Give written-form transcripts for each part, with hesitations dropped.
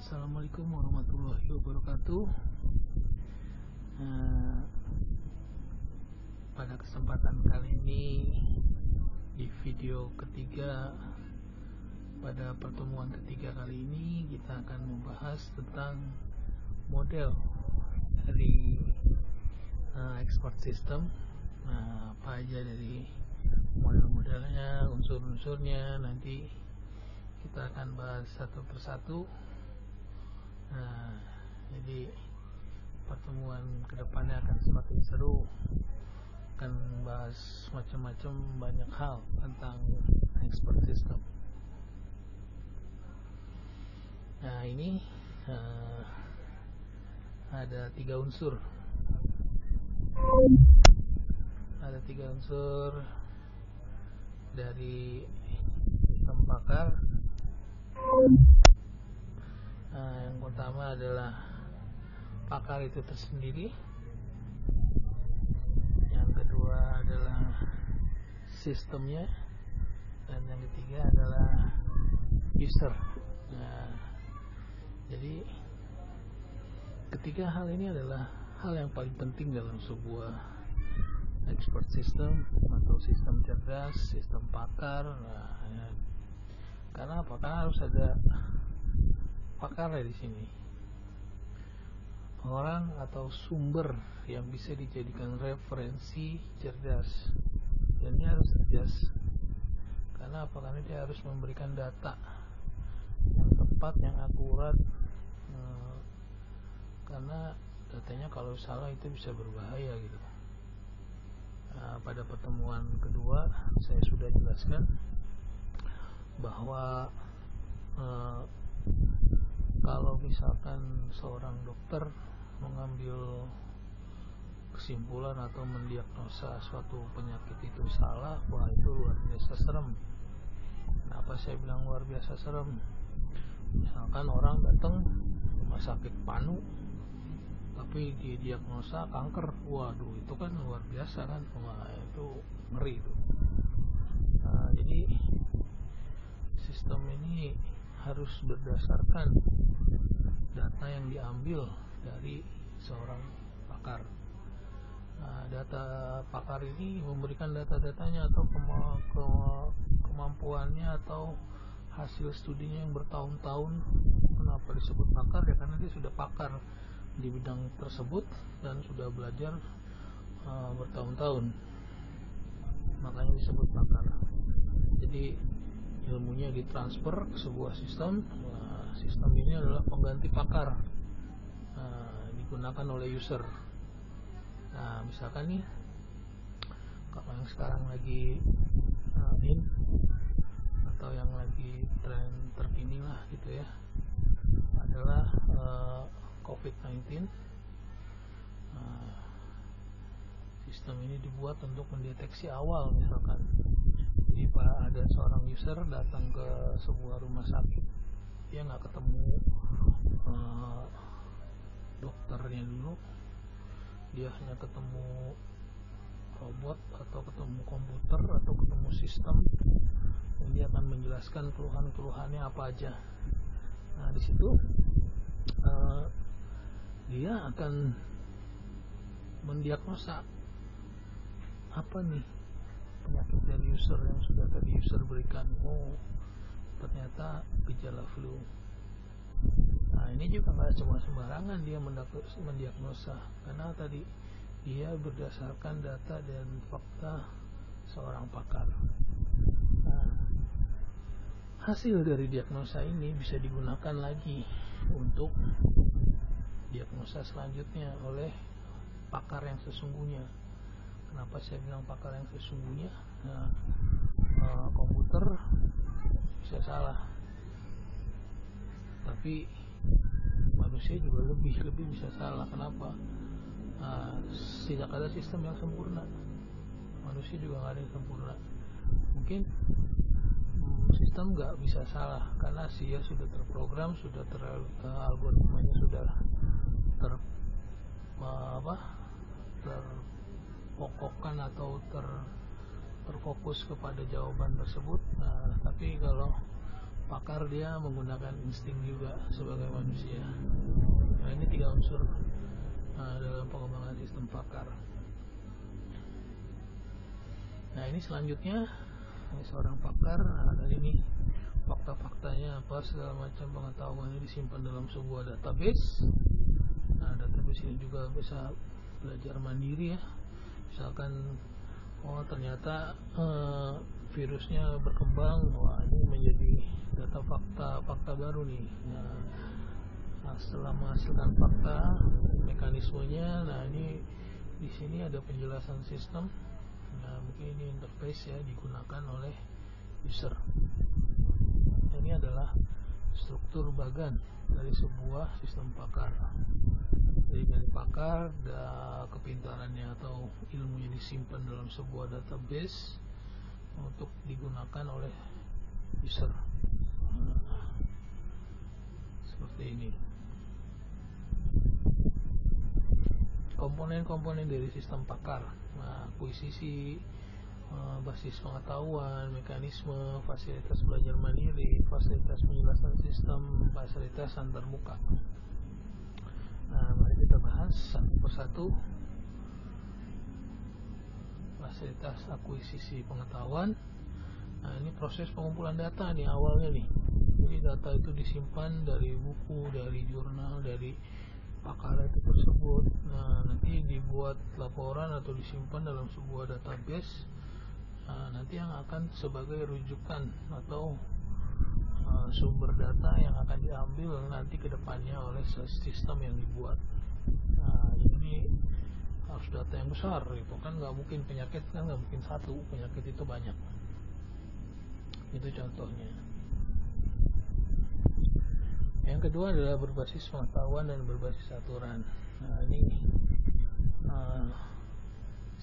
Assalamualaikum warahmatullahi wabarakatuh. Pada kesempatan kali ini, di video ketiga, pada pertemuan ketiga kali ini kita akan membahas tentang model dari export system. Apa aja dari model-modelnya, unsur-unsurnya, nanti kita akan bahas satu persatu. Jadi pertemuan kedepannya akan semakin seru, akan bahas macam-macam banyak hal tentang export system. Nah, ini ada tiga unsur dari sistem pakar. Yang pertama adalah pakar itu tersendiri, yang kedua adalah sistemnya, dan yang ketiga adalah user. Jadi ketiga hal ini adalah hal yang paling penting dalam sebuah export system atau sistem cerdas, sistem pakar. Karena apa? Karena harus ada pakar di sini, orang atau sumber yang bisa dijadikan referensi cerdas, dan dia harus cerdas. Karena apa? Karena dia harus memberikan data yang tepat, yang akurat, karena datanya kalau salah itu bisa berbahaya gitu. Pada pertemuan kedua saya sudah jelaskan bahwa kalau misalkan seorang dokter mengambil kesimpulan atau mendiagnosa suatu penyakit itu salah, wah itu luar biasa serem. Kenapa saya bilang luar biasa serem? Misalkan orang datang rumah sakit Panu tapi didiagnosa kanker, waduh itu kan luar biasa kan, wah itu ngeri itu. Jadi sistem ini harus berdasarkan data yang diambil dari seorang pakar. Data pakar ini memberikan data-datanya atau kemampuannya atau hasil studinya yang bertahun-tahun. Kenapa disebut pakar? Ya karena dia sudah pakar di bidang tersebut dan sudah belajar bertahun-tahun, makanya disebut pakar. Jadi ilmunya ditransfer ke sebuah sistem. Sistem ini adalah pengganti pakar, digunakan oleh user. Misalkan nih, kalau yang sekarang lagi in atau yang lagi tren terkini lah gitu ya, adalah COVID-19. Sistem ini dibuat untuk mendeteksi awal. Misalkan jadi ada seorang user datang ke sebuah rumah sakit, dia nggak ketemu dokternya dulu, dia hanya ketemu robot atau ketemu komputer atau ketemu sistem, dan dia akan menjelaskan keluhan-keluhannya apa aja. Di situ dia akan mendiagnosa apa nih penyakit dari user yang sudah tadi user berikan. Ternyata gejala flu. Ini juga nggak cuma sembarangan dia mendiagnosa, karena tadi dia berdasarkan data dan fakta seorang pakar. Hasil dari diagnosa ini bisa digunakan lagi untuk diagnosa selanjutnya oleh pakar yang sesungguhnya. Kenapa saya bilang pakar yang sesungguhnya? Komputer bisa salah, tapi manusia juga lebih bisa salah. Kenapa? Tidak ada sistem yang sempurna, manusia juga nggak ada yang sempurna. Mungkin sistem nggak bisa salah karena dia sudah terprogram, sudah algoritmanya sudah terpokokkan atau terfokus kepada jawaban tersebut. Tapi kalau pakar dia menggunakan insting juga sebagai manusia. Nah, ini 3 unsur dalam pengembangan sistem pakar. Nah, ini selanjutnya seorang pakar, dan ini fakta-faktanya apa, segala macam pengetahuan ini disimpan dalam sebuah database. Nah, database ini juga bisa belajar mandiri ya. Misalkan ternyata virusnya berkembang, wah ini menjadi data fakta baru nih. Nah, setelah menghasilkan fakta mekanismenya, nah ini di sini ada penjelasan sistem. Nah, mungkin ini interface ya, digunakan oleh user. Ini adalah struktur bagan dari sebuah sistem pakar. Jadi dari pakar, kepintarannya atau ilmunya disimpan dalam sebuah database untuk digunakan oleh user. Seperti ini. Komponen-komponen dari sistem pakar, akuisisi, basis pengetahuan, mekanisme, fasilitas belajar mandiri, fasilitas penjelasan sistem, fasilitas antarmuka. Nah, mari kita bahas satu persatu. Fasilitas akuisisi pengetahuan. Nah, ini proses pengumpulan data nih awalnya nih. Jadi data itu disimpan dari buku, dari jurnal, dari pakar itu tersebut. Nah, nanti dibuat laporan atau disimpan dalam sebuah database. Nah, nanti yang akan sebagai rujukan atau sumber data yang akan diambil nanti ke depannya oleh sistem yang dibuat. Nah, ini harus data yang besar gitu kan, nggak mungkin penyakit kan, nggak mungkin satu penyakit, itu banyak. Itu contohnya. Yang kedua adalah berbasis pengetahuan dan berbasis aturan. Nah, ini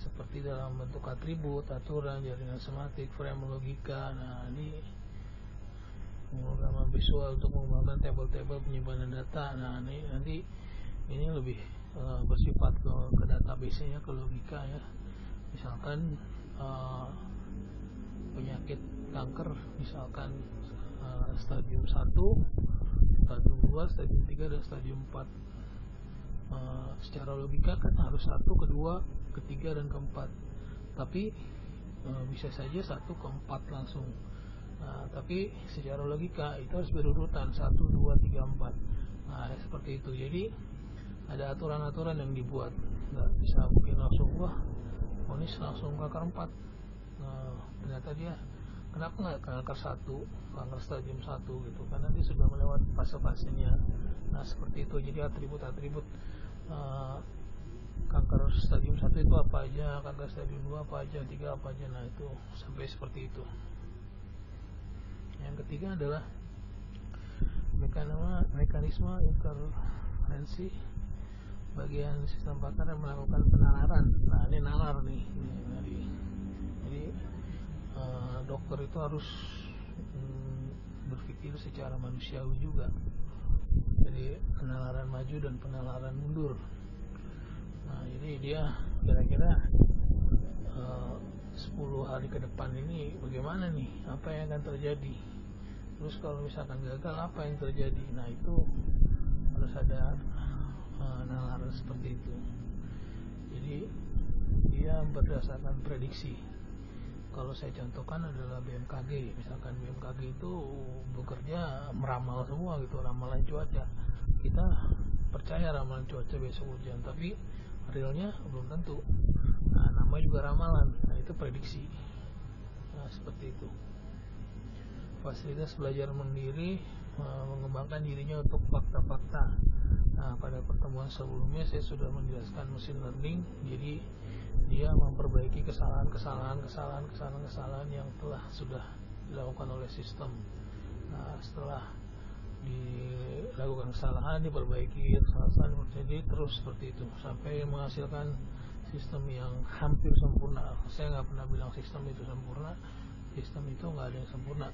seperti dalam bentuk atribut, aturan, jaringan semantik, frame logika. Nah, ini penggunaan visual untuk mengembangkan tabel-tabel penyimpanan data. Nah, ini nanti ini lebih bersifat ke database-nya, ke logika ya. Misalkan penyakit kanker, misalkan stadium 1, stadium 2, stadium 3, dan stadium 4. Secara logika kan harus 1, kedua, ketiga, dan keempat. Tapi bisa saja 1 ke 4 langsung. Tapi secara logika itu harus berurutan 1, 2, 3, 4. Nah, seperti itu. Jadi ada aturan-aturan yang dibuat. Nggak bisa mungkin langsung vonis langsung kanker 4. Ternyata dia kenapa nggak kanker 1, kanker stadium 1 gitu, karena dia sudah melewati fase-fasenya. Nah, seperti itu. Jadi atribut-atribut kanker stadium 1 itu apa aja, kanker stadium 2 apa aja, 3 apa aja. Nah, itu sampai seperti itu. Yang ketiga adalah mekanisme interferensi bagian sistem pakar yang melakukan penalaran. Nah, ini nalar nih. Jadi dokter itu harus berpikir secara manusiawi juga. Jadi penalaran maju dan penalaran mundur. Nah, jadi dia kira-kira 10 hari ke depan ini bagaimana nih, apa yang akan terjadi, terus kalau misalkan gagal apa yang terjadi. Nah, itu harus ada nalar seperti itu. Jadi dia berdasarkan prediksi. Kalau saya contohkan adalah BMKG. Misalkan BMKG itu bekerja meramal semua gitu, ramalan cuaca. Kita percaya ramalan cuaca besok hujan, tapi realnya belum tentu. Nah, namanya juga ramalan. Nah, itu prediksi. Nah, seperti itu. Fasilitas belajar mandiri, mengembangkan dirinya untuk fakta-fakta. Nah, pada pertemuan sebelumnya saya sudah menjelaskan machine learning. Jadi dia memperbaiki kesalahan yang sudah dilakukan oleh sistem. Nah, setelah dilakukan kesalahan, diperbaiki kesalahan, jadi terus seperti itu sampai menghasilkan sistem yang hampir sempurna. Saya nggak pernah bilang sistem itu sempurna. Sistem itu nggak ada yang sempurna.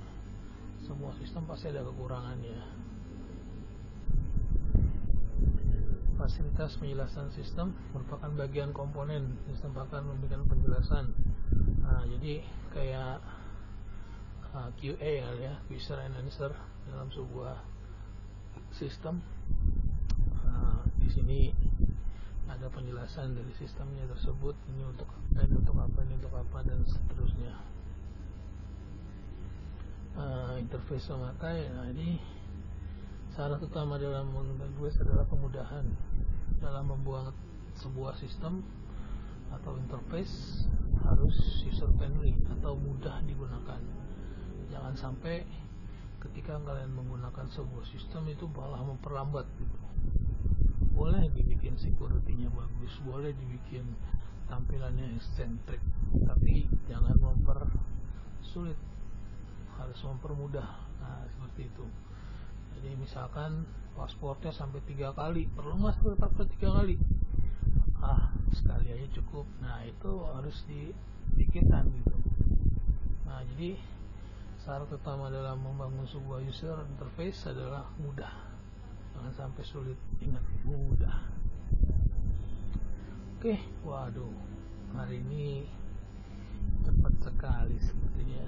Semua sistem pasti ada kekurangannya. Fasilitas penjelasan sistem merupakan bagian komponen sistem pakar memberikan penjelasan. Nah, jadi kayak QA ya, Question and Answer dalam sebuah sistem. Di sini ada penjelasan dari sistemnya tersebut, ini untuk apa dan seterusnya. Interface memakai. Nah, ini syarat utama dalam menggunakan WS adalah kemudahan dalam membuat sebuah sistem atau interface, harus user friendly atau mudah digunakan. Jangan sampai ketika kalian menggunakan sebuah sistem itu malah memperlambat gitu. Boleh dibikin security-nya bagus, boleh dibikin tampilannya eksentrik, tapi jangan mempersulit, harus mempermudah. Nah, seperti itu. Jadi misalkan pasportnya sampai 3 kali, perlu nggak sampai paspor 3 kali? Sekali aja cukup. Nah, itu harus dipikirkan gitu. Nah, jadi syarat utama dalam membangun sebuah user interface adalah mudah, jangan sampai sulit. Ingat, mudah. Oke, waduh, hari ini cepat sekali sepertinya.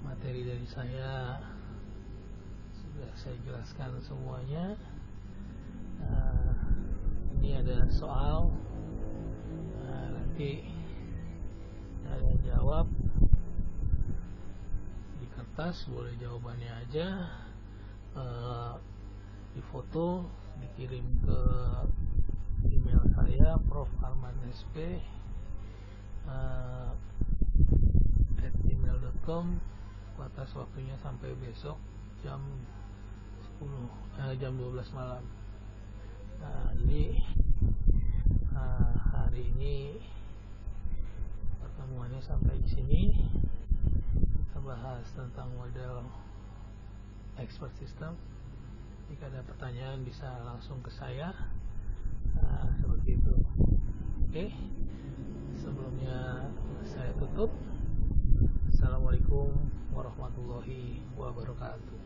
Materi dari saya sudah saya jelaskan semuanya. Ini ada soal, nanti saya jawab di kertas, boleh jawabannya aja, di foto, dikirim ke email saya profarmansp@gmail.com. batas waktunya sampai besok jam 12 malam. Nah, jadi hari ini pertemuannya sampai di sini. Kita bahas tentang model expert system. Jika ada pertanyaan bisa langsung ke saya. Seperti itu. Oke, sebelumnya saya tutup. Assalamualaikum warahmatullahi wabarakatuh.